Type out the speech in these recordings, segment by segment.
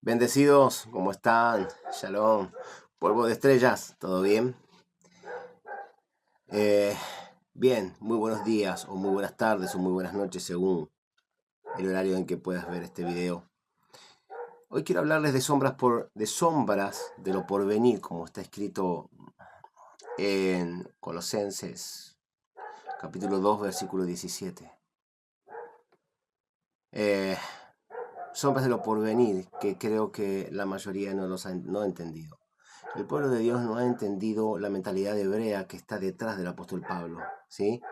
Bendecidos, ¿cómo están? Shalom. Polvo de estrellas, ¿todo bien? Eh, Bien, muy buenos días, o muy buenas tardes, o muy buenas noches, según el horario en que puedas ver este video. Hoy quiero hablarles de sombras de lo porvenir, como está escrito en Colosenses, capítulo 2, versículo 17. Eh, Sombras de lo porvenir, que creo que la mayoría no ha entendido. El pueblo de Dios no ha entendido la mentalidad hebrea que está detrás del apóstol Pablo, ¿sí?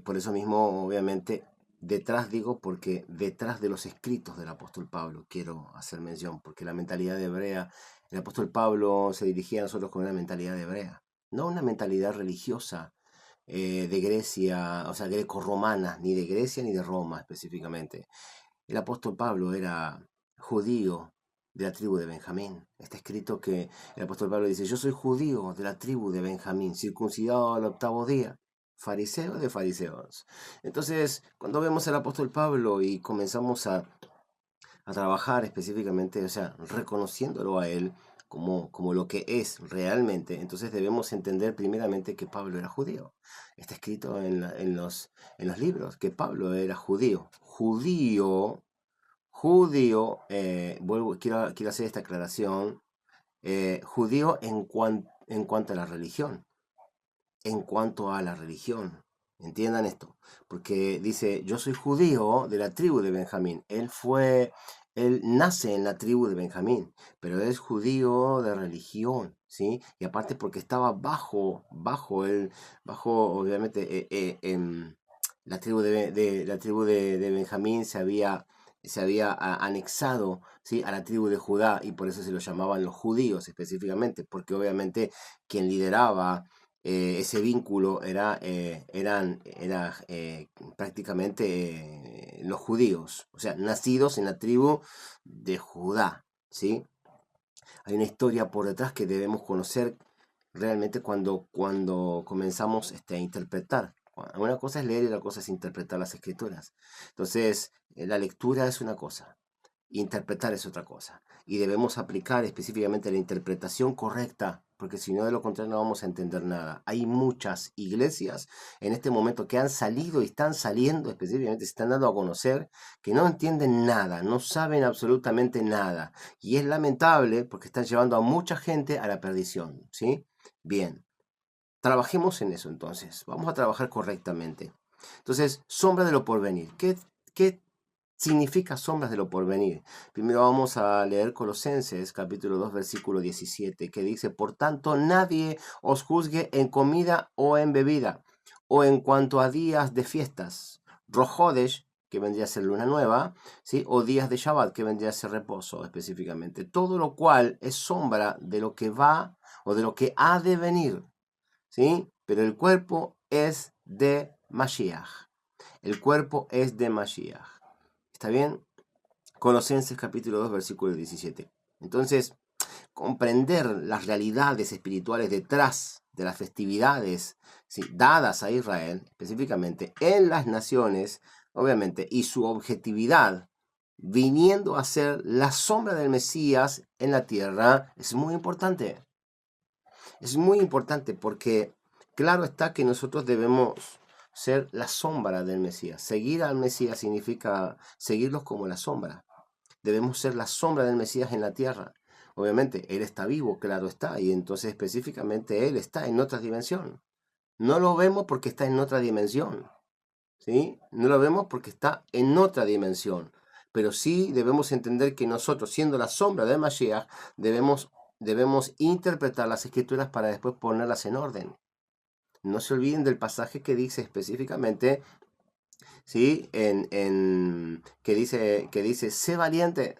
Por eso mismo, obviamente, detrás digo porque detrás de los escritos del apóstol Pablo quiero hacer mención, porque la mentalidad hebrea, el apóstol Pablo se dirigía a nosotros con una mentalidad hebrea, no una mentalidad religiosa de Grecia, o sea, greco-romana, ni de Grecia ni de Roma específicamente. El apóstol Pablo era judío de la tribu de Benjamín. Está escrito que el apóstol Pablo dice, yo soy judío de la tribu de Benjamín, circuncidado al octavo día, fariseo de fariseos. Entonces, cuando vemos al apóstol Pablo y comenzamos a trabajar específicamente, o sea, reconociéndolo a él como lo que es realmente, entonces debemos entender primeramente que Pablo era judío. Está escrito en los libros que Pablo era judío. Judío, quiero hacer esta aclaración, judío en cuanto a la religión, entiendan esto, porque dice, yo soy judío de la tribu de Benjamín, él nace en la tribu de Benjamín, pero es judío de religión, ¿sí? Y aparte porque estaba obviamente, la tribu de Benjamín se había anexado, ¿sí?, a la tribu de Judá, y por eso se lo llamaban los judíos específicamente, porque obviamente quien lideraba ese vínculo era prácticamente los judíos, o sea, nacidos en la tribu de Judá, ¿sí? Hay una historia por detrás que debemos conocer realmente cuando comenzamos a interpretar. Una cosa es leer y otra cosa es interpretar las escrituras. Entonces, la lectura es una cosa, interpretar es otra cosa. Y debemos aplicar específicamente la interpretación correcta, porque si no, de lo contrario no vamos a entender nada. Hay muchas iglesias en este momento que han salido y están saliendo, específicamente se están dando a conocer, que no entienden nada, no saben absolutamente nada. Y es lamentable porque están llevando a mucha gente a la perdición, ¿sí? Bien, trabajemos en eso entonces. Vamos a trabajar correctamente. Entonces, sombra de lo porvenir. ¿Qué significa sombras de lo porvenir? Primero vamos a leer Colosenses capítulo 2 versículo 17, que dice, por tanto nadie os juzgue en comida o en bebida, o en cuanto a días de fiestas, Rojodesh, que vendría a ser luna nueva, ¿sí?, o días de Shabbat, que vendría a ser reposo específicamente. Todo lo cual es sombra de lo que va o de lo que ha de venir, ¿sí? Pero el cuerpo es de Mashiach. El cuerpo es de Mashiach. ¿Está bien? Colosenses capítulo 2 versículo 17. Entonces, comprender las realidades espirituales detrás de las festividades, ¿sí?, dadas a Israel, específicamente en las naciones, obviamente, y su objetividad, viniendo a ser la sombra del Mesías en la tierra, es muy importante. Es muy importante porque claro está que nosotros debemos ser la sombra del Mesías. Seguir al Mesías significa seguirlos como la sombra. Debemos ser la sombra del Mesías en la tierra. Obviamente, Él está vivo, claro está, y entonces específicamente Él está en otra dimensión. No lo vemos porque está en otra dimensión, ¿sí? No lo vemos porque está en otra dimensión. Pero sí debemos entender que nosotros, siendo la sombra del Mashiach, debemos interpretar las escrituras para después ponerlas en orden. No se olviden del pasaje que dice específicamente, ¿sí?, que dice, sé valiente,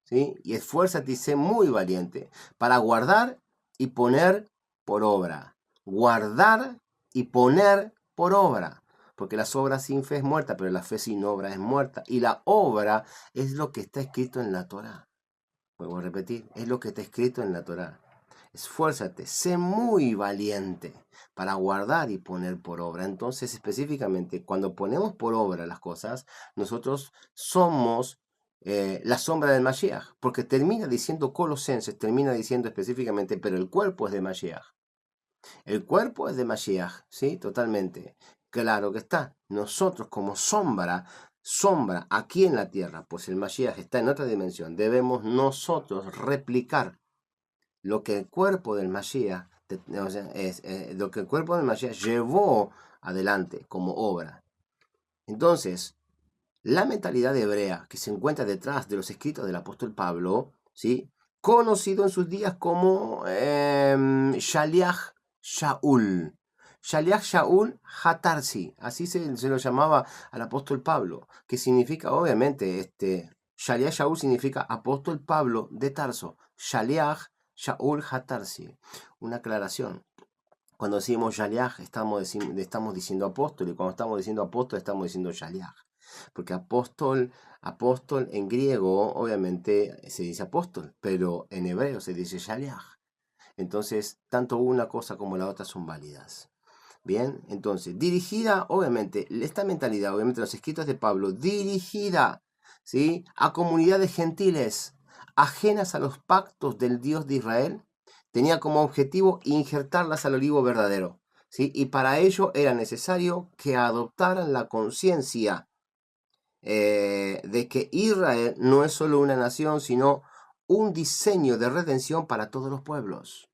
¿sí?, y esfuérzate y sé muy valiente para guardar y poner por obra. Guardar y poner por obra. Porque las obras sin fe es muerta, pero la fe sin obra es muerta. Y la obra es lo que está escrito en la Torá. Vuelvo a repetir, es lo que está escrito en la Torá. Esfuérzate, sé muy valiente para guardar y poner por obra. Entonces, específicamente, cuando ponemos por obra las cosas, nosotros somos la sombra del Mashiach, porque termina diciendo Colosenses, termina diciendo específicamente, pero el cuerpo es de Mashiach. El cuerpo es de Mashiach, ¿sí? Totalmente. Claro que está. Nosotros como sombra aquí en la tierra, pues el Mashiach está en otra dimensión, debemos nosotros replicar lo que el cuerpo del Mashiach, o sea, lo que el cuerpo del Mashiach llevó adelante como obra. Entonces, la mentalidad hebrea que se encuentra detrás de los escritos del apóstol Pablo, ¿sí? Conocido en sus días como Shaliach Shaul. Shaliach Shaul Hatarsi, así se lo llamaba al apóstol Pablo, que significa, obviamente, Shaliach Shaul significa apóstol Pablo de Tarso. Shaliach Shaul Hatarsi. Una aclaración. Cuando decimos Shaliach estamos diciendo apóstol, y cuando estamos diciendo apóstol estamos diciendo Shaliach. Porque apóstol en griego obviamente se dice apóstol, pero en hebreo se dice Shaliach. Entonces, tanto una cosa como la otra son válidas. Bien, entonces, dirigida, obviamente, esta mentalidad, obviamente los escritos de Pablo, dirigida, ¿sí?, a comunidades gentiles ajenas a los pactos del Dios de Israel, tenía como objetivo injertarlas al olivo verdadero, ¿sí? Y para ello era necesario que adoptaran la conciencia de que Israel no es solo una nación, sino un diseño de redención para todos los pueblos.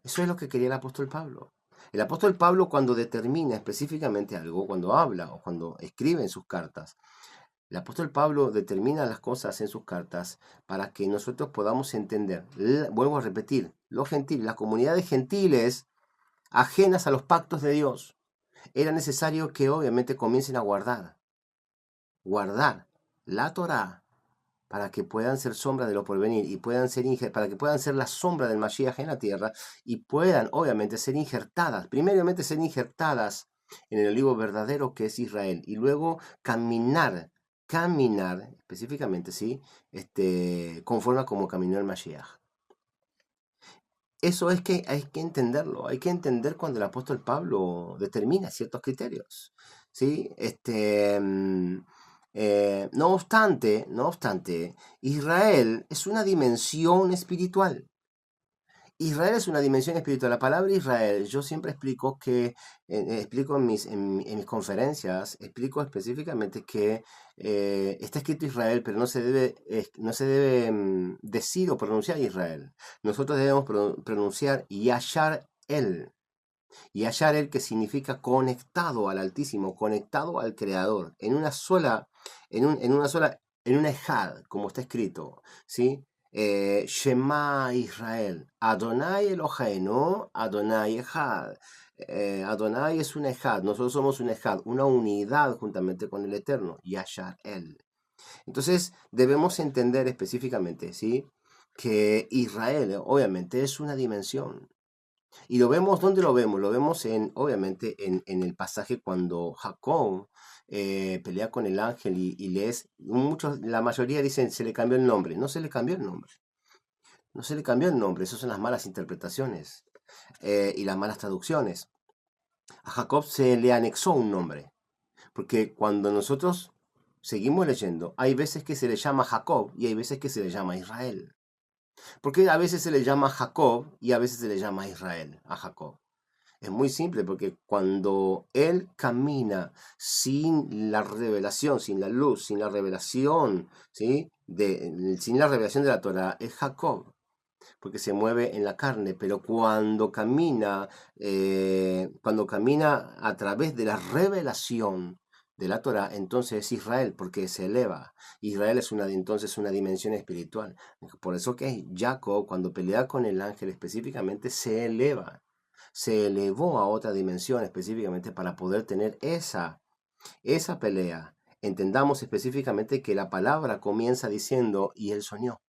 Eso es lo que quería el apóstol Pablo. El apóstol Pablo, cuando determina específicamente algo, cuando habla o cuando escribe en sus cartas, el apóstol Pablo determina las cosas en sus cartas para que nosotros podamos entender. Vuelvo a repetir, los gentiles, las comunidades gentiles ajenas a los pactos de Dios, era necesario que obviamente comiencen a guardar la Torá para que puedan ser sombra de lo porvenir y para que puedan ser la sombra del Mashiach en la tierra y puedan obviamente ser injertadas, primeramente ser injertadas en el olivo verdadero que es Israel y luego caminar específicamente, ¿sí? Conforme a como caminó el Mashiach. Eso es que hay que entenderlo, hay que entender cuando el apóstol Pablo determina ciertos criterios, ¿sí? No obstante, Israel es una dimensión espiritual. Israel es una dimensión espiritual. La palabra Israel, yo siempre explico explico en mis conferencias, explico específicamente que está escrito Israel, pero no se debe decir o pronunciar Israel. Nosotros debemos pronunciar Yashar El. Yashar El, que significa conectado al Altísimo, conectado al Creador, en una ejad, como está escrito, ¿sí? Shema Israel, Adonai Eloheinu, Adonai Echad. Adonai es un Ejad, nosotros somos un Ejad, una unidad juntamente con el Eterno, Yashar El. Entonces debemos entender específicamente, ¿sí?, que Israel obviamente es una dimensión. Y lo vemos, ¿dónde lo vemos? Lo vemos obviamente en el pasaje cuando Jacob pelea con el ángel y la mayoría dicen se le cambió el nombre. No se le cambió el nombre. No se le cambió el nombre. Esas son las malas interpretaciones y las malas traducciones. A Jacob se le anexó un nombre. Porque cuando nosotros seguimos leyendo, hay veces que se le llama Jacob y hay veces que se le llama Israel. Porque a veces se le llama Jacob y a veces se le llama Israel a Jacob. Es muy simple porque cuando él camina sin la revelación, sin la luz, sin la revelación, ¿sí?, sin la revelación de la Torah, es Jacob, porque se mueve en la carne, pero cuando camina a través de la revelación de la Torah, entonces es Israel, porque se eleva. Israel es entonces una dimensión espiritual. Por eso que Jacob, cuando pelea con el ángel específicamente, se elevó a otra dimensión específicamente para poder tener esa pelea. Entendamos específicamente que la palabra comienza diciendo, y él soñó.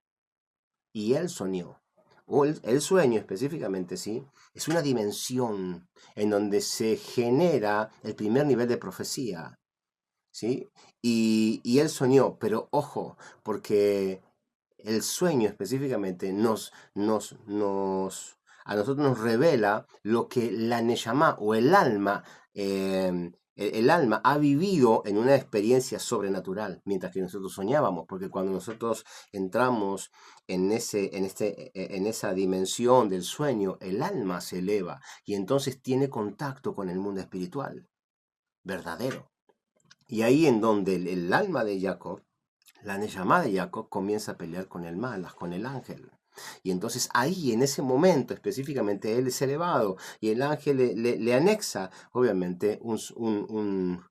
O el sueño específicamente, ¿sí?, es una dimensión en donde se genera el primer nivel de profecía, ¿sí? Y él soñó, pero ojo, porque el sueño específicamente a nosotros nos revela lo que la Neshama o el alma el alma ha vivido en una experiencia sobrenatural, mientras que nosotros soñábamos, porque cuando nosotros entramos en esa dimensión del sueño, el alma se eleva y entonces tiene contacto con el mundo espiritual, verdadero. Y ahí en donde el alma de Jacob, la llamada de Jacob, comienza a pelear con el mal, con el ángel. Y entonces ahí, en ese momento específicamente, él es elevado y el ángel le anexa, obviamente, un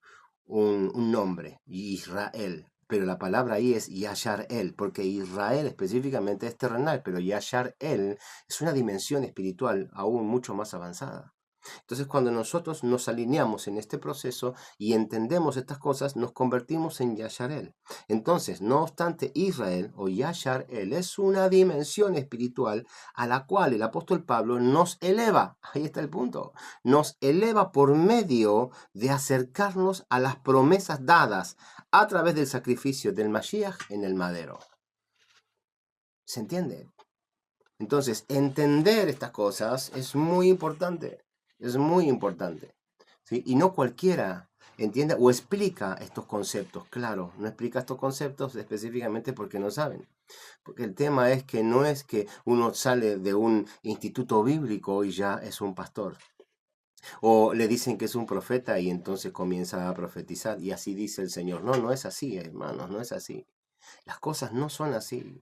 nombre, Israel. Pero la palabra ahí es Yashar El, porque Israel específicamente es terrenal, pero Yashar El es una dimensión espiritual aún mucho más avanzada. Entonces, cuando nosotros nos alineamos en este proceso y entendemos estas cosas, nos convertimos en Yasharel. Entonces, no obstante, Israel o Yasharel es una dimensión espiritual a la cual el apóstol Pablo nos eleva. Ahí está el punto. Nos eleva por medio de acercarnos a las promesas dadas a través del sacrificio del Mashiach en el madero. ¿Se entiende? Entonces, entender estas cosas es muy importante. Es muy importante. ¿Sí? Y no cualquiera entiende o explica estos conceptos. Claro, no explica estos conceptos específicamente porque no saben. Porque el tema es que no es que uno sale de un instituto bíblico y ya es un pastor. O le dicen que es un profeta y entonces comienza a profetizar. Y así dice el Señor. No, no es así, hermanos, no es así. Las cosas no son así.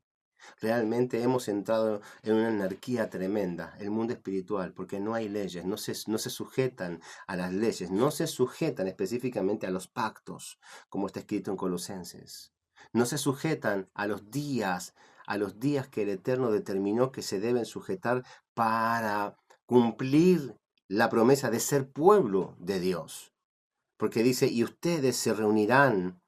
Realmente hemos entrado en una anarquía tremenda, el mundo espiritual, porque no hay leyes, no se sujetan a las leyes, no se sujetan específicamente a los pactos, como está escrito en Colosenses. No se sujetan a los días que el Eterno determinó que se deben sujetar para cumplir la promesa de ser pueblo de Dios. Porque dice, y ustedes se reunirán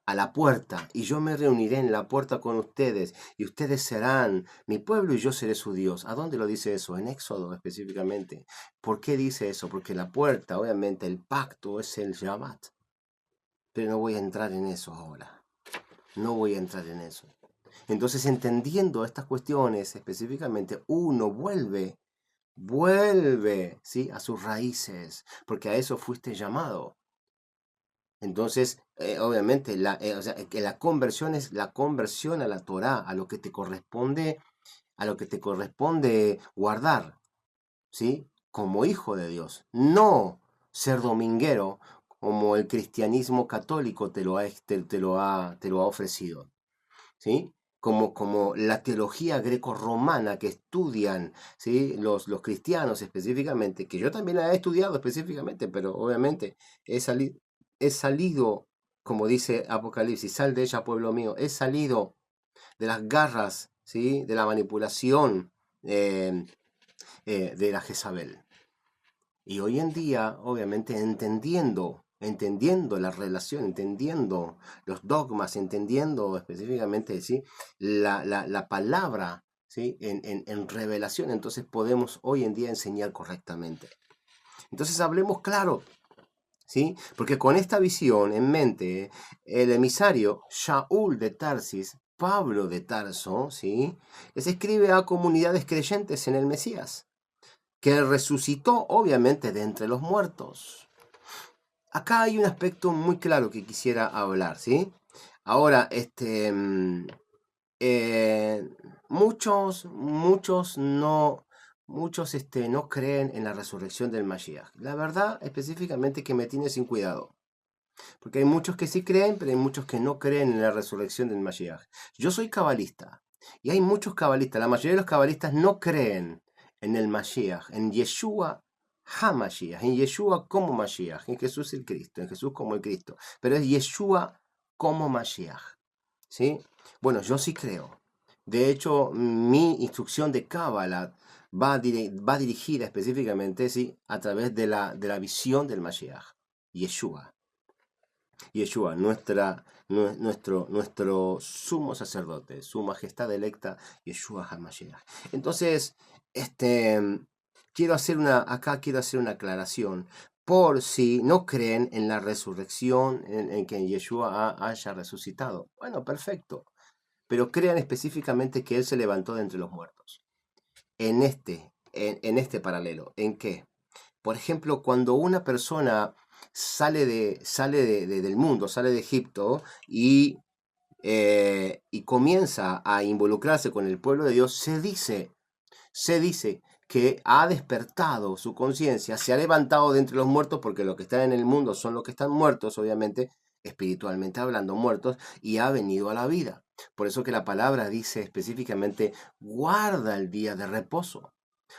a la puerta, y yo me reuniré en la puerta con ustedes, y ustedes serán mi pueblo y yo seré su Dios. ¿A dónde lo dice eso? En Éxodo específicamente. ¿Por qué dice eso? Porque la puerta, obviamente, el pacto es el Shabbat. Pero no voy a entrar en eso ahora. No voy a entrar en eso. Entonces, entendiendo estas cuestiones específicamente, uno vuelve, ¿sí?, a sus raíces, porque a eso fuiste llamado. Entonces, obviamente, o sea, que la conversión es la conversión a la Torá, a lo que te corresponde guardar, ¿sí? Como hijo de Dios. No ser dominguero como el cristianismo católico te lo ha ofrecido, ¿sí? Como la teología greco-romana que estudian, ¿sí?, los cristianos específicamente, que yo también la he estudiado específicamente, pero obviamente he salido, como dice Apocalipsis, sal de ella, pueblo mío, he salido de las garras, ¿sí?, de la manipulación eh, de la Jezabel. Y hoy en día, obviamente, entendiendo la relación, entendiendo los dogmas, entendiendo específicamente, ¿sí?, la palabra, ¿sí?, en revelación, entonces podemos hoy en día enseñar correctamente. Entonces hablemos claro, ¿sí? Porque con esta visión en mente, el emisario Shaul de Tarsis, Pablo de Tarso, ¿sí?, les escribe a comunidades creyentes en el Mesías, que resucitó obviamente de entre los muertos. Acá hay un aspecto muy claro que quisiera hablar, ¿sí? Ahora, muchos no creen en la resurrección del Mashiach. La verdad, específicamente, que me tiene sin cuidado. Porque hay muchos que sí creen, pero hay muchos que no creen en la resurrección del Mashiach. Yo soy cabalista. Y hay muchos cabalistas. La mayoría de los cabalistas no creen en el Mashiach, en Yeshua HaMashiach, en Yeshua como Mashiach, en Jesús el Cristo, en Jesús como el Cristo. Pero es Yeshua como Mashiach. ¿Sí? Bueno, yo sí creo. De hecho, mi instrucción de Kabbalah va dirigida específicamente, ¿sí?, a través de la visión del Mashiach, Yeshua. Yeshua, nuestro sumo sacerdote, su majestad electa, Yeshua HaMashiach. Entonces, quiero hacer una aclaración, por si no creen en la resurrección, en que Yeshua haya resucitado. Bueno, perfecto, pero crean específicamente que Él se levantó de entre los muertos. En este paralelo, ¿en qué? Por ejemplo, cuando una persona del mundo, sale de Egipto y comienza a involucrarse con el pueblo de Dios, se dice que ha despertado su conciencia, se ha levantado de entre los muertos, porque los que están en el mundo son los que están muertos, obviamente, espiritualmente hablando, muertos, y ha venido a la vida. Por eso que la palabra dice específicamente, guarda el día de reposo,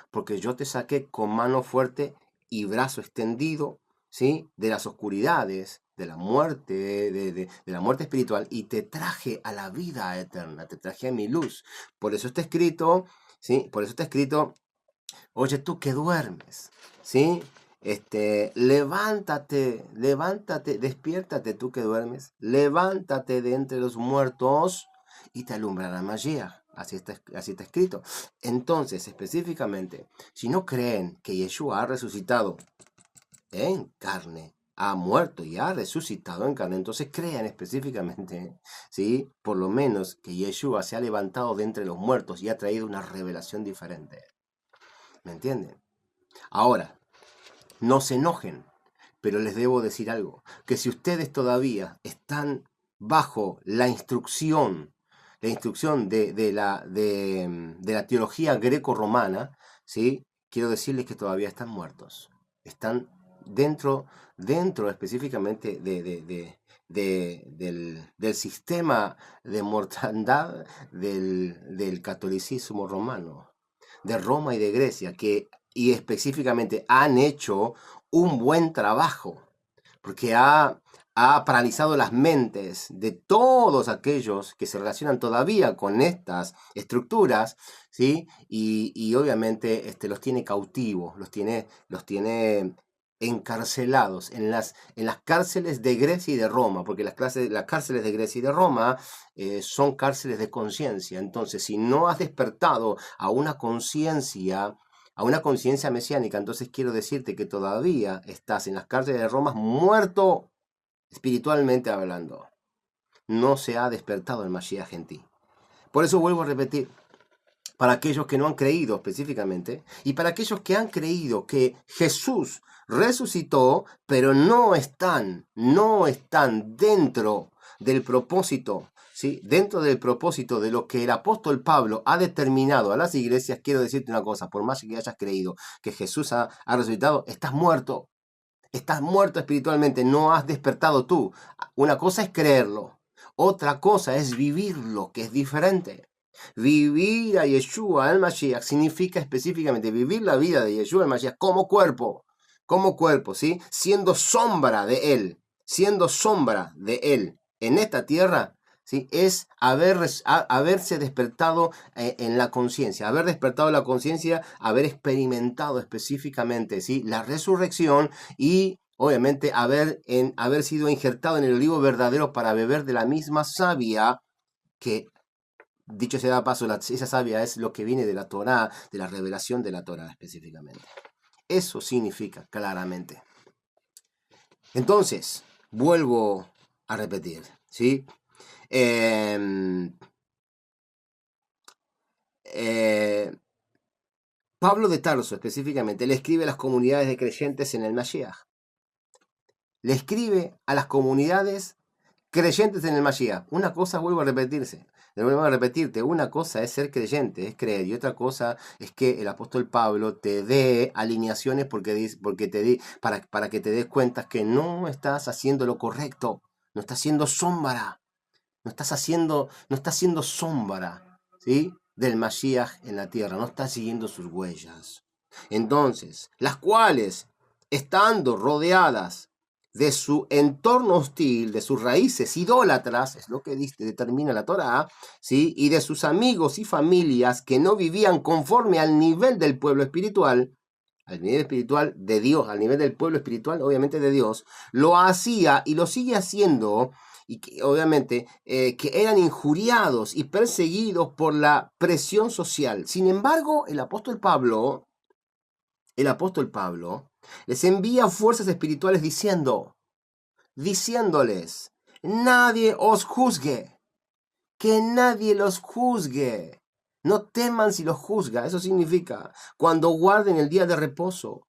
porque yo te saqué con mano fuerte y brazo extendido, ¿sí? De las oscuridades, de la muerte, de la muerte espiritual, y te traje a la vida eterna, te traje a mi luz. Por eso está escrito, ¿sí? Por eso está escrito, oye, tú que duermes, ¿sí? Levántate, levántate, despiértate tú que duermes, levántate de entre los muertos y te alumbrará Mashiach. Así está escrito. Entonces, específicamente, si no creen que Yeshua ha resucitado en carne, ha muerto y ha resucitado en carne, entonces crean específicamente, ¿sí? Por lo menos que Yeshua se ha levantado de entre los muertos y ha traído una revelación diferente. ¿Me entienden? Ahora, no se enojen, pero les debo decir algo, que si ustedes todavía están bajo la instrucción de la teología greco-romana, ¿sí? Quiero decirles que todavía están muertos. Están dentro específicamente del sistema de mortandad del catolicismo romano, de Roma y de Grecia, y específicamente han hecho un buen trabajo, porque ha paralizado las mentes de todos aquellos que se relacionan todavía con estas estructuras, ¿sí? Y obviamente los tiene cautivos, los tiene encarcelados en las cárceles de Grecia y de Roma, porque las cárceles de Grecia y de Roma son cárceles de conciencia. Entonces, si no has despertado a una conciencia mesiánica, entonces quiero decirte que todavía estás en las cárceles de Roma muerto espiritualmente hablando. No se ha despertado el Mashiach en ti. Por eso vuelvo a repetir, para aquellos que no han creído específicamente, y para aquellos que han creído que Jesús resucitó, pero no están dentro del propósito, ¿sí? Dentro del propósito de lo que el apóstol Pablo ha determinado a las iglesias, quiero decirte una cosa, por más que hayas creído que Jesús ha resucitado, estás muerto. Estás muerto espiritualmente, no has despertado tú. Una cosa es creerlo, otra cosa es vivirlo, que es diferente. Vivir a Yeshua el Mashiach significa específicamente vivir la vida de Yeshua el Mashiach como cuerpo, ¿sí? Siendo sombra de él en esta tierra, ¿sí? Es haberse despertado en la conciencia, haber despertado la conciencia, haber experimentado específicamente, ¿sí? La resurrección y obviamente haber sido injertado en el olivo verdadero para beber de la misma savia que, dicho sea de paso, esa savia es lo que viene de la Torá, de la revelación de la Torá específicamente. Eso significa claramente. Entonces, vuelvo a repetir, ¿sí? Pablo de Tarso específicamente le escribe a las comunidades de creyentes en el Mashiach. Le escribe a las comunidades creyentes en el Mashiach. Una cosa vuelvo a repetirte, una cosa es ser creyente, es creer, y otra cosa es que el apóstol Pablo te dé alineaciones para que te des cuenta que no estás haciendo lo correcto, no estás haciendo sombra, no estás haciendo sombra, ¿sí? Del Mashiach en la tierra, no estás siguiendo sus huellas. Entonces, las cuales, estando rodeadas de su entorno hostil, de sus raíces idólatras, es lo que determina la Torá, ¿sí? Y de sus amigos y familias que no vivían conforme al nivel del pueblo espiritual, al nivel espiritual de Dios, al nivel del pueblo espiritual, obviamente de Dios, lo hacía y lo sigue haciendo, y que, obviamente que eran injuriados y perseguidos por la presión social. Sin embargo, el apóstol Pablo les envía fuerzas espirituales diciéndoles, nadie os juzgue, que nadie los juzgue. No teman si los juzga. Eso significa, cuando guarden el día de reposo,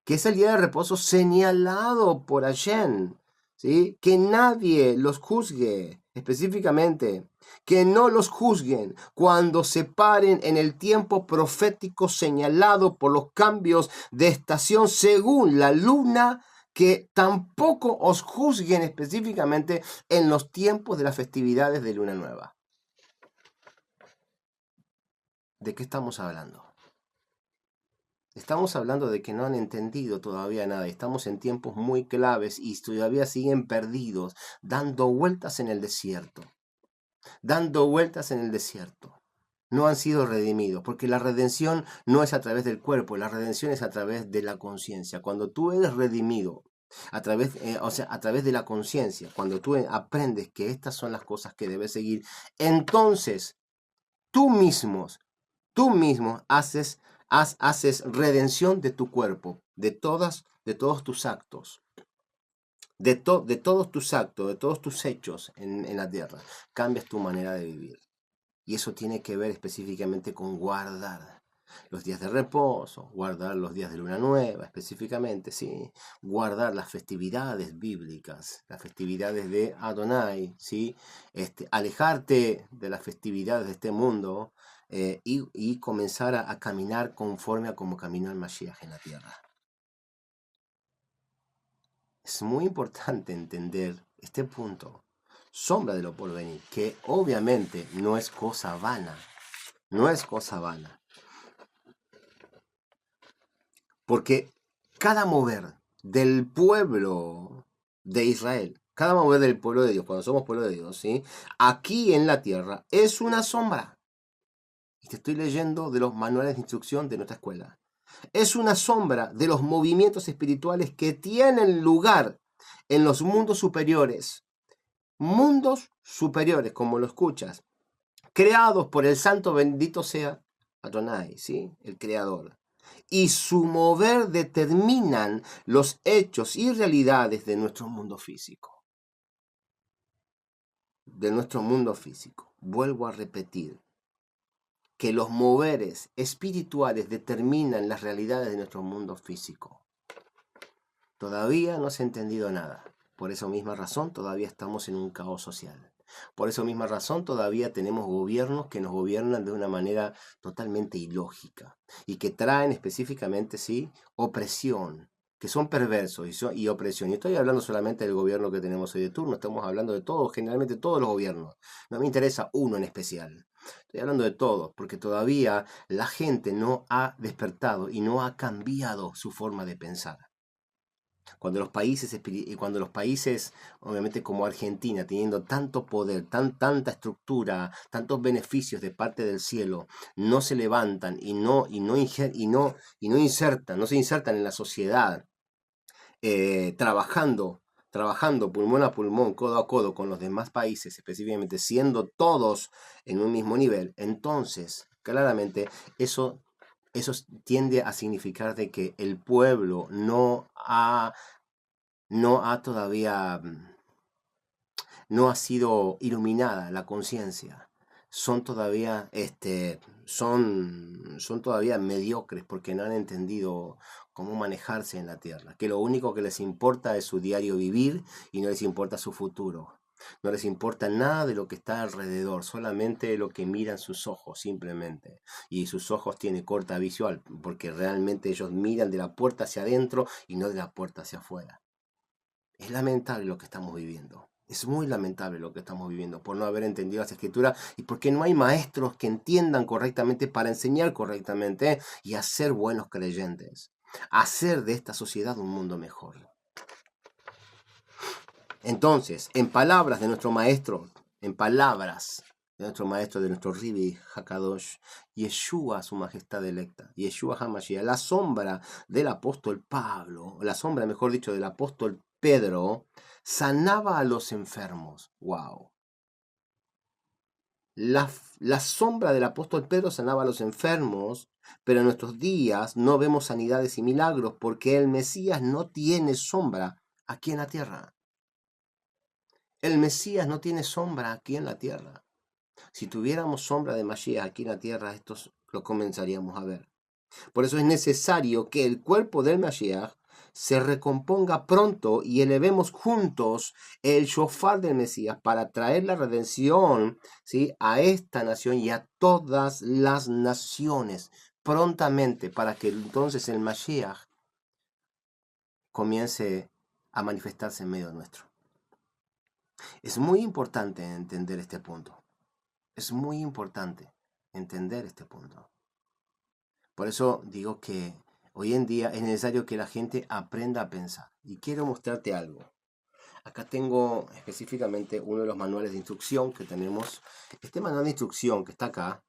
que es el día de reposo señalado por Hashem, ¿sí? Que nadie los juzgue específicamente, que no los juzguen cuando se paren en el tiempo profético señalado por los cambios de estación según la luna, que tampoco os juzguen específicamente en los tiempos de las festividades de luna nueva. ¿De qué estamos hablando? Estamos hablando de que no han entendido todavía nada. Estamos en tiempos muy claves y todavía siguen perdidos, dando vueltas en el desierto. Dando vueltas en el desierto. No han sido redimidos, porque la redención no es a través del cuerpo, la redención es a través de la conciencia. Cuando tú eres redimido, a través de la conciencia, cuando tú aprendes que estas son las cosas que debes seguir, entonces tú mismo haces redención de tu cuerpo, de todos tus actos, de todos tus actos, de todos tus hechos en la tierra. Cambias tu manera de vivir. Y eso tiene que ver específicamente con guardar los días de reposo, guardar los días de luna nueva específicamente, ¿sí? Guardar las festividades bíblicas, las festividades de Adonai, ¿sí? Alejarte de las festividades de este mundo y comenzar a caminar conforme a como caminó el Mashiach en la tierra. Es muy importante entender este punto. Sombra de lo por venir, que obviamente no es cosa vana, no es cosa vana. Porque cada mover del pueblo de Israel, cada mover del pueblo de Dios, cuando somos pueblo de Dios, ¿sí? Aquí en la tierra es una sombra. Y te estoy leyendo de los manuales de instrucción de nuestra escuela. Es una sombra de los movimientos espirituales que tienen lugar en los mundos superiores. Mundos superiores, como lo escuchas, creados por el santo bendito sea Adonai, ¿sí? El creador. Y su mover determinan los hechos y realidades de nuestro mundo físico. De nuestro mundo físico. Vuelvo a repetir que los moveres espirituales determinan las realidades de nuestro mundo físico. Todavía no se ha entendido nada. Por esa misma razón todavía estamos en un caos social. Por esa misma razón todavía tenemos gobiernos que nos gobiernan de una manera totalmente ilógica y que traen específicamente, sí, opresión, que son perversos y opresión. Y estoy hablando solamente del gobierno que tenemos hoy de turno, estamos hablando de todos, generalmente todos los gobiernos. No me interesa uno en especial. Estoy hablando de todos, porque todavía la gente no ha despertado y no ha cambiado su forma de pensar. Cuando los países, obviamente como Argentina, teniendo tanto poder, tanta estructura, tantos beneficios de parte del cielo, no se levantan y no se insertan en la sociedad, trabajando pulmón a pulmón, codo a codo con los demás países, específicamente siendo todos en un mismo nivel, entonces, claramente, eso tiende a significar de que el pueblo no ha sido iluminada la conciencia. Son todavía mediocres porque no han entendido cómo manejarse en la tierra, que lo único que les importa es su diario vivir y no les importa su futuro. No les importa nada de lo que está alrededor, solamente lo que miran sus ojos, simplemente. Y sus ojos tienen corta visual, porque realmente ellos miran de la puerta hacia adentro y no de la puerta hacia afuera. Es lamentable lo que estamos viviendo. Es muy lamentable lo que estamos viviendo por no haber entendido las escrituras y porque no hay maestros que entiendan correctamente para enseñar correctamente y hacer buenos creyentes. Hacer de esta sociedad un mundo mejor. Entonces, en palabras de nuestro maestro, de nuestro Ribi Hakadosh, Yeshua, su majestad electa, Yeshua HaMashiach, la sombra del apóstol Pablo, la sombra, mejor dicho, del apóstol Pedro, sanaba a los enfermos. ¡Wow! La sombra del apóstol Pedro sanaba a los enfermos, pero en nuestros días no vemos sanidades y milagros porque el Mesías no tiene sombra aquí en la tierra. El Mesías no tiene sombra aquí en la tierra. Si tuviéramos sombra de Mashiach aquí en la tierra, esto lo comenzaríamos a ver. Por eso es necesario que el cuerpo del Mashiach se recomponga pronto y elevemos juntos el shofar del Mesías para traer la redención, ¿sí?, a esta nación y a todas las naciones prontamente, para que entonces el Mashiach comience a manifestarse en medio nuestro. Es muy importante entender este punto. Es muy importante entender este punto. Por eso digo que hoy en día es necesario que la gente aprenda a pensar. Y quiero mostrarte algo. Acá tengo específicamente uno de los manuales de instrucción que tenemos. Este manual de instrucción que está acá,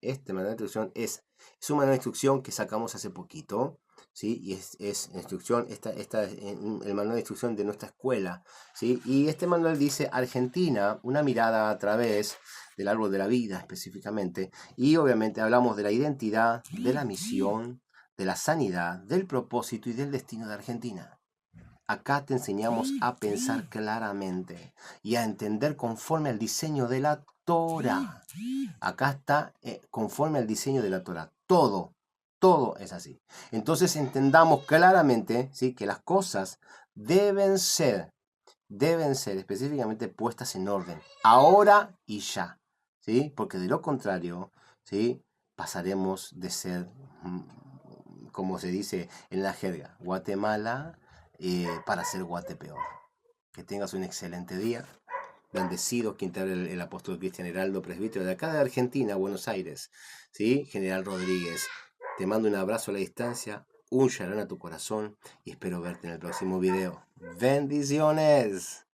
este manual de instrucción es un manual de instrucción que sacamos hace poquito, ¿sí? Y es instrucción, esta es el manual de instrucción de nuestra escuela, ¿sí? Y este manual dice Argentina, una mirada a través del árbol de la vida específicamente. Y obviamente hablamos de la identidad, de la misión, de la sanidad, del propósito y del destino de Argentina. Acá te enseñamos a pensar claramente y a entender conforme al diseño de la Torah. Acá está conforme al diseño de la Torah. Todo es así. Entonces entendamos claramente, ¿sí?, que las cosas deben ser específicamente puestas en orden, ahora y ya, ¿sí? Porque de lo contrario, ¿sí?, pasaremos de ser, como se dice en la jerga, Guatemala, para ser Guatepeor. Que tengas un excelente día. Bendecido, quien te habla el apóstol Cristian Heraldo, presbítero de acá de Argentina, Buenos Aires, ¿sí? General Rodríguez. Te mando un abrazo a la distancia, un shalom a tu corazón y espero verte en el próximo video. ¡Bendiciones!